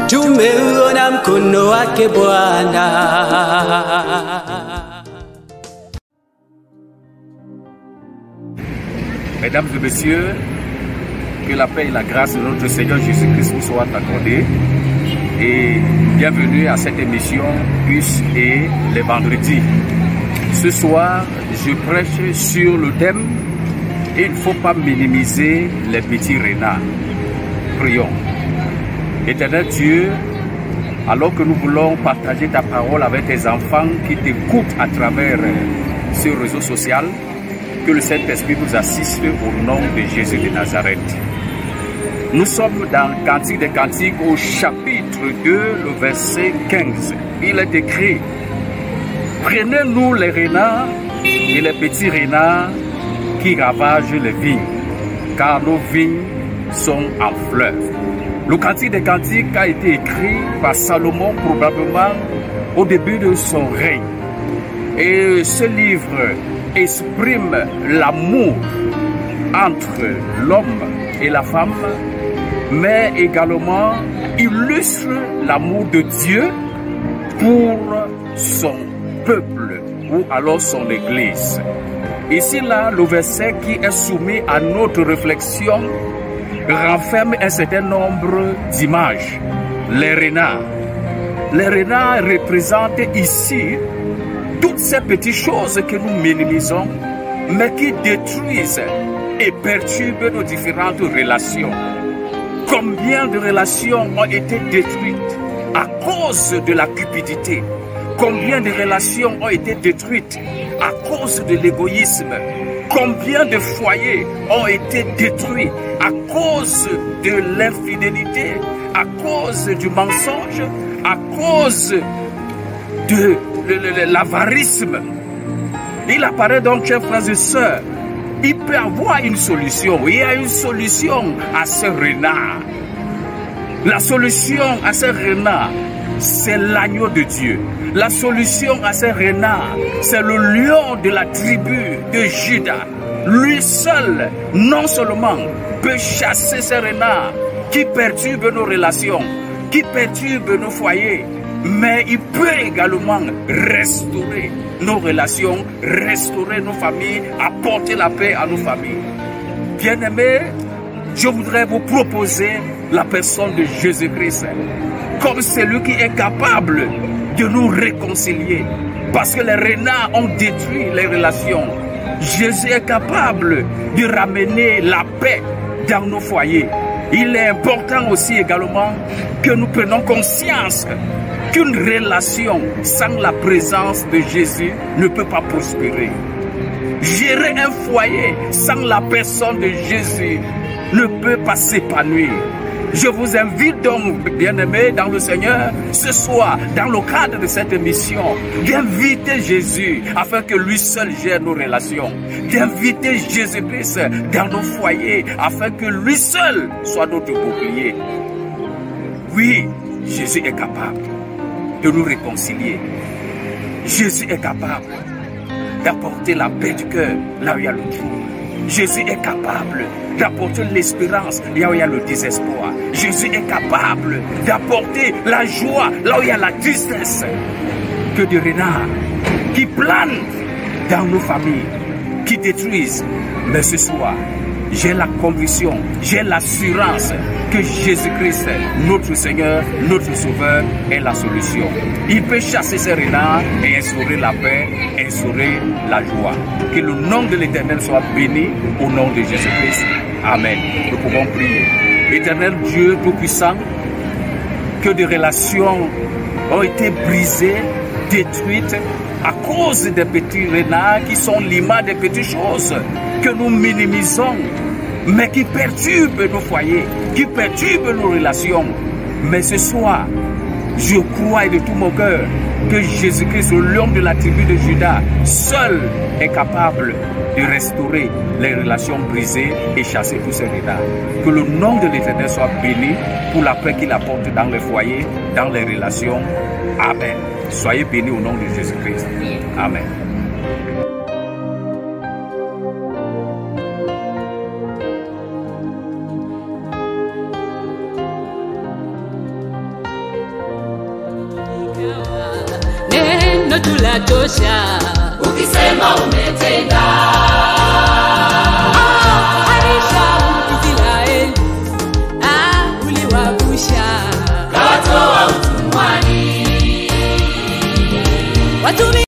Tumeona mkono wake Bwana. Mesdames et messieurs, que la paix et la grâce de notre Seigneur Jésus-Christ vous soient accordées. Et bienvenue à cette émission Bus et les vendredis. Ce soir, je prêche sur le thème « Il ne faut pas minimiser les petits renards ». Prions. Éternel Dieu, alors que nous voulons partager ta parole avec tes enfants qui t'écoutent à travers ce réseau social, que le Saint-Esprit nous assiste au nom de Jésus de Nazareth. Nous sommes dans Cantique des Cantiques au chapitre 2, le verset 15. Il est écrit: prenez-nous les renards et les petits renards qui ravagent les vignes, car nos vignes sont en fleurs. Le Cantique des Cantiques a été écrit par Salomon probablement au début de son règne. Et ce livre exprime l'amour entre l'homme et la femme, mais également illustre l'amour de Dieu pour son peuple ou alors son église. Ici là, le verset qui est soumis à notre réflexion renferme un certain nombre d'images. Les renards. Les renards représentent ici toutes ces petites choses que nous minimisons, mais qui détruisent et perturbent nos différentes relations. Combien de relations ont été détruites à cause de la cupidité? Combien de relations ont été détruites à cause de l'égoïsme? Combien de foyers ont été détruits à cause de l'infidélité, à cause du mensonge, à cause de l'avarisme? Il apparaît donc, chers frères et sœurs, il peut avoir une solution. Il y a une solution à ce renard. La solution à ce renard, c'est l'agneau de Dieu. La solution à ce renard, c'est le lion de la tribu de Juda. Lui seul, non seulement, peut chasser ces renards qui perturbent nos relations, qui perturbent nos foyers, mais il peut également restaurer nos relations, restaurer nos familles, apporter la paix à nos familles. Bien-aimés, je voudrais vous proposer la personne de Jésus-Christ comme celui qui est capable de nous réconcilier. Parce que les renards ont détruit les relations. Jésus est capable de ramener la paix dans nos foyers. Il est important aussi également que nous prenions conscience qu'une relation sans la présence de Jésus ne peut pas prospérer. Gérer un foyer sans la personne de Jésus ne peut pas s'épanouir. Je vous invite donc, bien-aimés dans le Seigneur, ce soir, dans le cadre de cette émission, d'inviter Jésus afin que lui seul gère nos relations. D'inviter Jésus-Christ dans nos foyers afin que lui seul soit notre bouclier. Oui, Jésus est capable de nous réconcilier. Jésus est capable d'apporter la paix du cœur là où il y a le trouble. Jésus est capable d'apporter l'espérance là où il y a le désespoir. Jésus est capable d'apporter la joie là où il y a la tristesse. Que des renards qui planent dans nos familles, qui détruisent. Mais ce soir, j'ai la conviction, j'ai l'assurance que Jésus-Christ, notre Seigneur, notre Sauveur, est la solution. Il peut chasser ces renards et instaurer la paix, instaurer la joie. Que le nom de l'Éternel soit béni au nom de Jésus-Christ. Amen. Nous pouvons prier. Éternel Dieu Tout-Puissant, que des relations ont été brisées, détruites à cause des petits renards qui sont l'image des petites choses que nous minimisons, mais qui perturbent nos foyers, qui perturbent nos relations. Mais ce soir, je crois de tout mon cœur que Jésus-Christ, le lion de la tribu de Juda, seul est capable de restaurer les relations brisées et chasser tous ces renards. Que le nom de l'Éternel soit béni pour la paix qu'il apporte dans les foyers, dans les relations. Amen. Soyez bénis au nom de Jésus-Christ. Amen. letu la tosha. Ukisema umetenda, Harisha Israeli, uliwavusha, kawatoa utumwani. watu